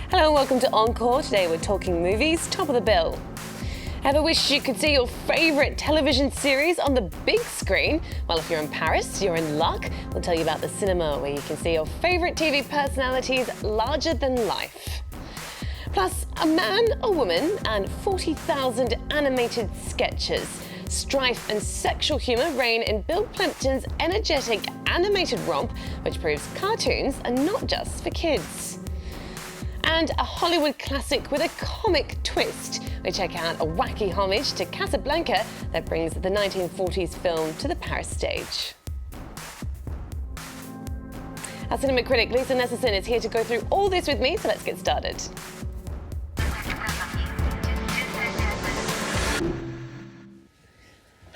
Hello and welcome to Encore. Today we're talking movies, top of the bill. Ever wished you could see your favourite television series on the big screen? Well, if you're in Paris, you're in luck. We'll tell you about the cinema where you can see your favourite TV personalities larger than life. Plus, a man, a woman, and 40,000 animated sketches. Strife and sexual humour reign in Bill Plympton's energetic animated romp, which proves cartoons are not just for kids. And a Hollywood classic with a comic twist. We check out a wacky homage to Casablanca that brings the 1940s film to the Paris stage. Our cinema critic Lisa Nesserson is here to go through all this with me, so let's get started.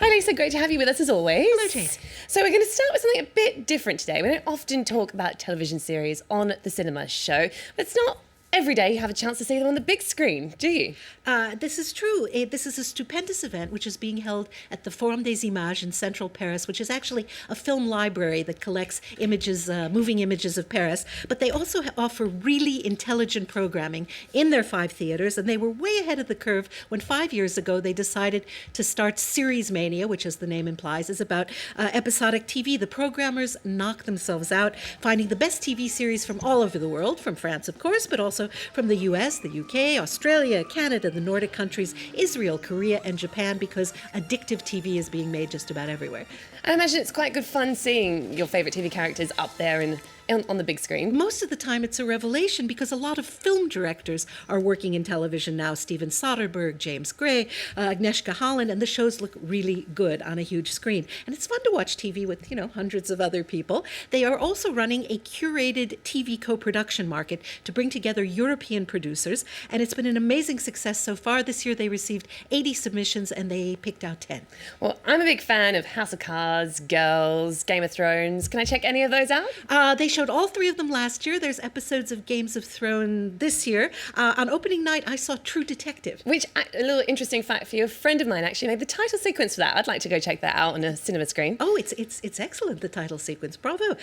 Hi Lisa, great to have you with us as always. Hello Jade. So we're going to start with something a bit different today. We don't often talk about television series on the cinema show, but it's not every day you have a chance to see them on the big screen, do you? This is true. This is a stupendous event which is being held at the Forum des Images in central Paris, which is actually a film library that collects images, moving images of Paris. But they also offer really intelligent programming in their 5 theaters, and they were way ahead of the curve when 5 years ago they decided to start Series Mania, which, as the name implies, is about episodic TV. The programmers knocked themselves out, finding the best TV series from all over the world, from France, of course, but also from the US, the UK, Australia, Canada, the Nordic countries, Israel, Korea, and Japan, because addictive TV is being made just about everywhere. I imagine it's quite good fun seeing your favourite TV characters up there on the big screen. Most of the time it's a revelation because a lot of film directors are working in television now. Steven Soderbergh, James Gray, Agnieszka Holland, and the shows look really good on a huge screen. And it's fun to watch TV with, hundreds of other people. They are also running a curated TV co-production market to bring together European producers, and it's been an amazing success so far. This year they received 80 submissions and they picked out 10. Well, I'm a big fan of House of Cards, Girls, Game of Thrones. Can I check any of those out? They showed all 3 of them last year. There's episodes of Games of Thrones this year. On opening night, I saw True Detective. Which, a little interesting fact for you, a friend of mine actually made the title sequence for that. I'd like to go check that out on a cinema screen. Oh, it's excellent, the title sequence. Bravo.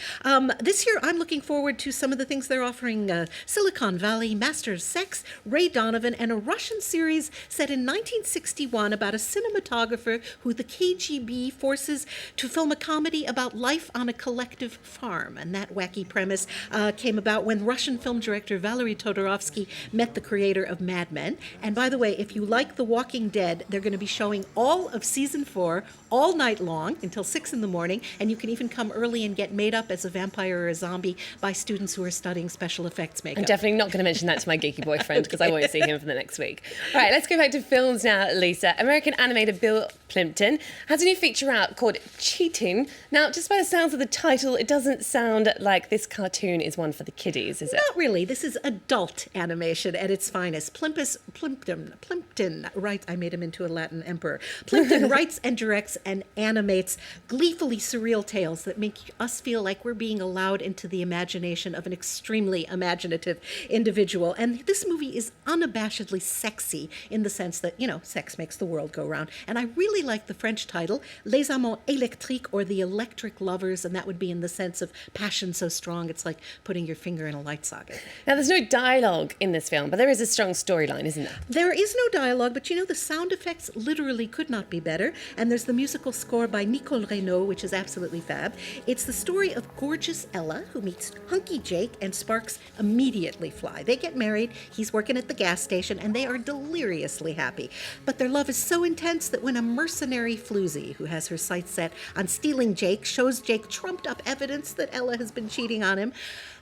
This year, I'm looking forward to some of the things they're offering. Silicon Valley, Master of Sex, Ray Donovan, and a Russian series set in 1961 about a cinematographer who the KGB forces to film a comedy about life on a collective farm. And that wacky premise came about when Russian film director Valery Todorovsky met the creator of Mad Men. And by the way, if you like The Walking Dead, they're going to be showing all of season 4 all night long until 6 in the morning, and you can even come early and get made up as a vampire or a zombie by students who are studying special effects makeup. I'm definitely not going to mention that to my geeky boyfriend because I won't see him for the next week. All right, let's go back to films now, Lisa. American animator Bill Plympton has a new feature out called Cheatin. Now, just by the sounds of the title, it doesn't sound like this cartoon is one for the kiddies, is it? Not really. This is adult animation at its finest. Plympton writes, I made him into a Latin emperor. Plympton writes and directs and animates gleefully surreal tales that make us feel like we're being allowed into the imagination of an extremely imaginative individual. And this movie is unabashedly sexy in the sense that, sex makes the world go round. And I really like the French title, Les Amants Électriques, or The Electric Lovers, and that would be in the sense of passion so strong it's like putting your finger in a light socket. Now, there's no dialogue in this film, but there is a strong storyline, isn't there? There is no dialogue, but the sound effects literally could not be better. And there's the musical score by Nicole Renaud, which is absolutely fab. It's the story of gorgeous Ella, who meets hunky Jake, and sparks immediately fly. They get married, he's working at the gas station, and they are deliriously happy. But their love is so intense that when a mercenary floozy, who has her sights set on stealing Jake, shows Jake trumped up evidence that Ella has been cheating on him,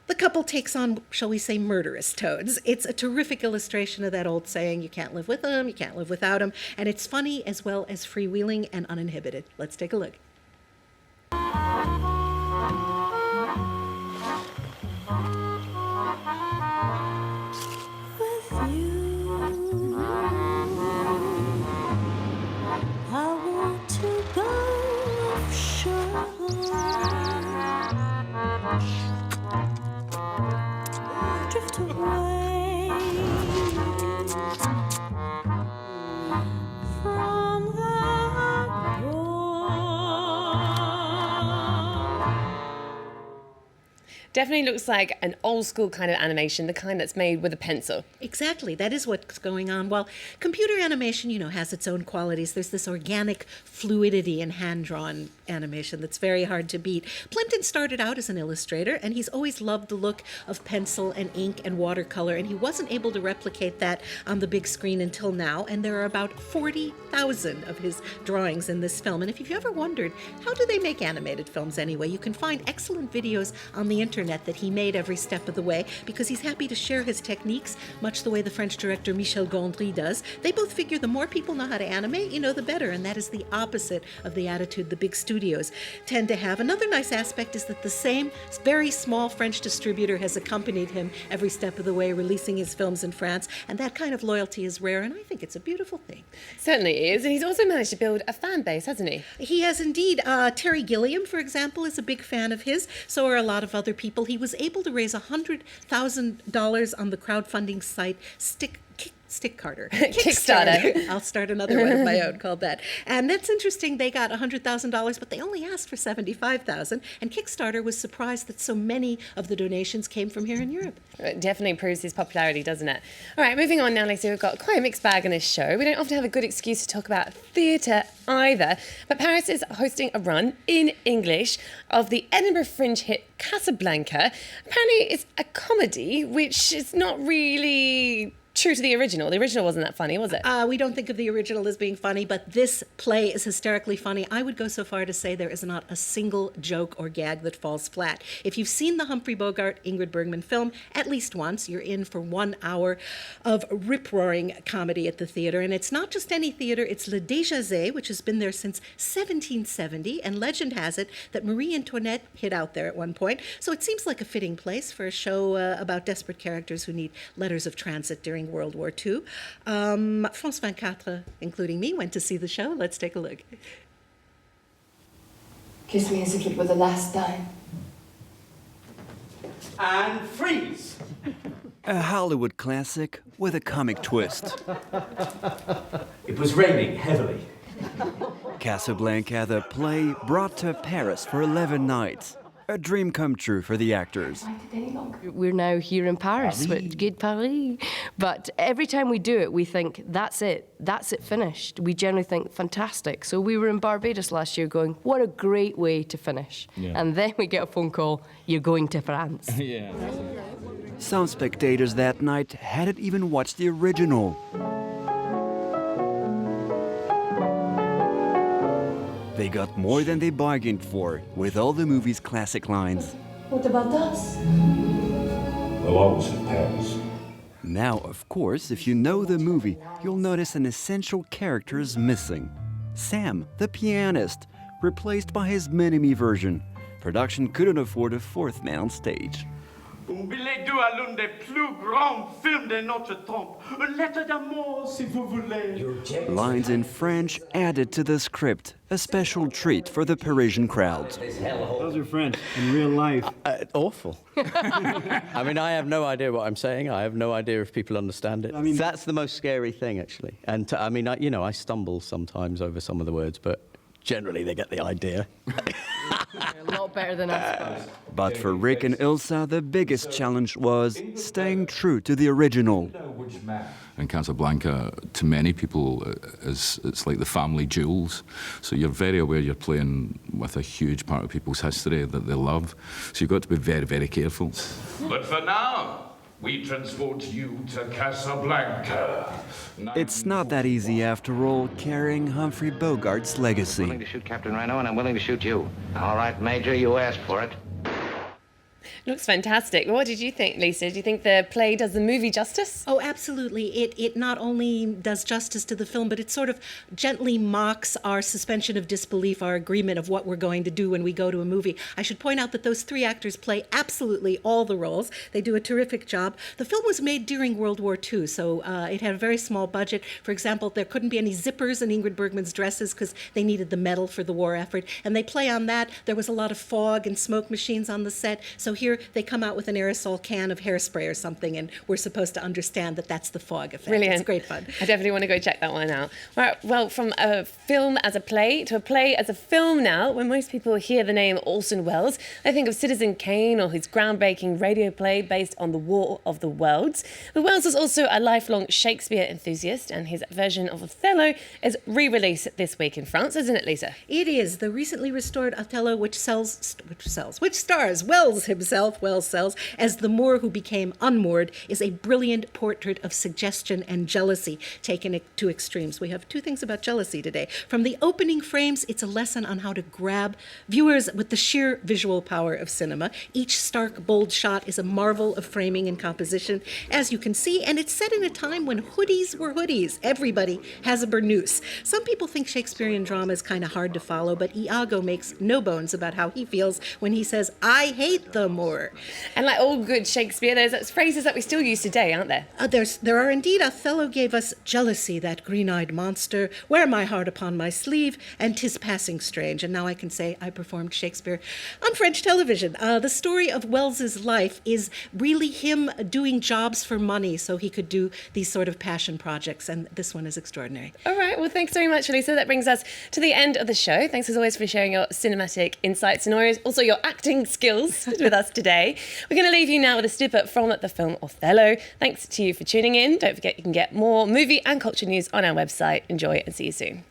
the couple takes on, shall we say, murderous tones. It's a terrific illustration of that old saying, you can't live with them, you can't live without them, and it's funny as well as freewheeling and uninhibited. Let's take a look. Definitely looks like an old school kind of animation, the kind that's made with a pencil. Exactly. That is what's going on. Well, computer animation, has its own qualities. There's this organic fluidity in hand-drawn animation that's very hard to beat. Plympton started out as an illustrator, and he's always loved the look of pencil and ink and watercolor, and he wasn't able to replicate that on the big screen until now, and there are about 40,000 of his drawings in this film. And if you've ever wondered, how do they make animated films anyway? You can find excellent videos on the internet that he made every step of the way, because he's happy to share his techniques, much the way the French director Michel Gondry does. They both figure the more people know how to animate, the better, and that is the opposite of the attitude the big studios tend to have. Another nice aspect is that the same very small French distributor has accompanied him every step of the way, releasing his films in France, and that kind of loyalty is rare, and I think it's a beautiful thing. Certainly is, and he's also managed to build a fan base, hasn't he? He has indeed. Terry Gilliam, for example, is a big fan of his. So are a lot of other people. He was able to raise $100,000 on the crowdfunding site Kickstarter. I'll start another one of my own called that. And that's interesting. They got $100,000, but they only asked for $75,000. And Kickstarter was surprised that so many of the donations came from here in Europe. It definitely proves his popularity, doesn't it? All right, moving on now, Lacey. We've got quite a mixed bag in this show. We don't often have a good excuse to talk about theatre either, but Paris is hosting a run in English of the Edinburgh Fringe hit Casablanca. Apparently it's a comedy, which is not really true to the original. The original wasn't that funny, was it? We don't think of the original as being funny, but this play is hysterically funny. I would go so far to say there is not a single joke or gag that falls flat. If you've seen the Humphrey Bogart, Ingrid Bergman film at least once, you're in for 1 hour of rip-roaring comedy at the theater. And it's not just any theater, it's Le Déjazet, which has been there since 1770, and legend has it that Marie Antoinette hid out there at one point. So it seems like a fitting place for a show about desperate characters who need letters of transit during World War II. France 24, including me, went to see the show. Let's take a look. Kiss me as if it were the last time. And freeze! A Hollywood classic with a comic twist. It was raining heavily. Casablanca, the play brought to Paris for 11 nights. A dream come true for the actors. We're now here in Paris, with Good Paris. But every time we do it, we think, that's it finished. We generally think, fantastic. So we were in Barbados last year going, what a great way to finish. Yeah. And then we get a phone call, you're going to France. Yeah. Some spectators that night hadn't even watched the original. They got more than they bargained for, with all the movie's classic lines. What about us? We'll always have Paris. Now, of course, if you know the movie, you'll notice an essential character is missing. Sam, the pianist, replaced by his mini-me version. Production couldn't afford a fourth man on stage. Billet doux à l'un des plus grands films de notre temps. Une lettre d'amour, si vous voulez. Lines in French added to the script, a special treat for the Parisian crowds. How's your French in real life? Awful. I mean, I have no idea what I'm saying. I have no idea if people understand it. I mean, that's the most scary thing, actually. And I mean, I stumble sometimes over some of the words, but generally they get the idea. A lot better than us. But for Rick and Ilsa, the biggest challenge was staying true to the original. And Casablanca, to many people, it's like the family jewels. So you're very aware you're playing with a huge part of people's history that they love. So you've got to be very, very careful. But for now, we transport you to Casablanca. It's not that easy, after all, carrying Humphrey Bogart's legacy. I'm willing to shoot Captain Reno, and I'm willing to shoot you. All right, Major, you asked for it. Looks fantastic. What did you think, Lisa? Do you think the play does the movie justice? Oh, absolutely. It not only does justice to the film, but it sort of gently mocks our suspension of disbelief, our agreement of what we're going to do when we go to a movie. I should point out that those three actors play absolutely all the roles. They do a terrific job. The film was made during World War II, so it had a very small budget. For example, there couldn't be any zippers in Ingrid Bergman's dresses because they needed the metal for the war effort, and they play on that. There was a lot of fog and smoke machines on the set, so here Shakespeare, they come out with an aerosol can of hairspray or something, and we're supposed to understand that that's the fog effect. Brilliant. It's great fun. I definitely want to go check that one out. Well, from a film as a play to a play as a film now, when most people hear the name Orson Welles, they think of Citizen Kane or his groundbreaking radio play based on the War of the Worlds. But Welles was also a lifelong Shakespeare enthusiast, and his version of Othello is re-released this week in France, isn't it, Lisa? It is. The recently restored Othello, which stars Welles himself, Welles sells, as the Moor who became unmoored, is a brilliant portrait of suggestion and jealousy taken to extremes. We have two things about jealousy today. From the opening frames, it's a lesson on how to grab viewers with the sheer visual power of cinema. Each stark, bold shot is a marvel of framing and composition, as you can see, and it's set in a time when hoodies were hoodies. Everybody has a burnous. Some people think Shakespearean drama is kind of hard to follow, but Iago makes no bones about how he feels when he says, "I hate the Moor." And like all good Shakespeare, there's phrases that we still use today, aren't there? There are indeed. Othello gave us jealousy, that green-eyed monster, wear my heart upon my sleeve, and 'tis passing strange. And now I can say I performed Shakespeare on French television. The story of Welles's life is really him doing jobs for money so he could do these sort of passion projects, and this one is extraordinary. All right, well, thanks very much, Lisa. That brings us to the end of the show. Thanks as always for sharing your cinematic insights and also your acting skills with us today. We're going to leave you now with a snippet from the film Othello. Thanks to you for tuning in. Don't forget you can get more movie and culture news on our website. Enjoy and see you soon.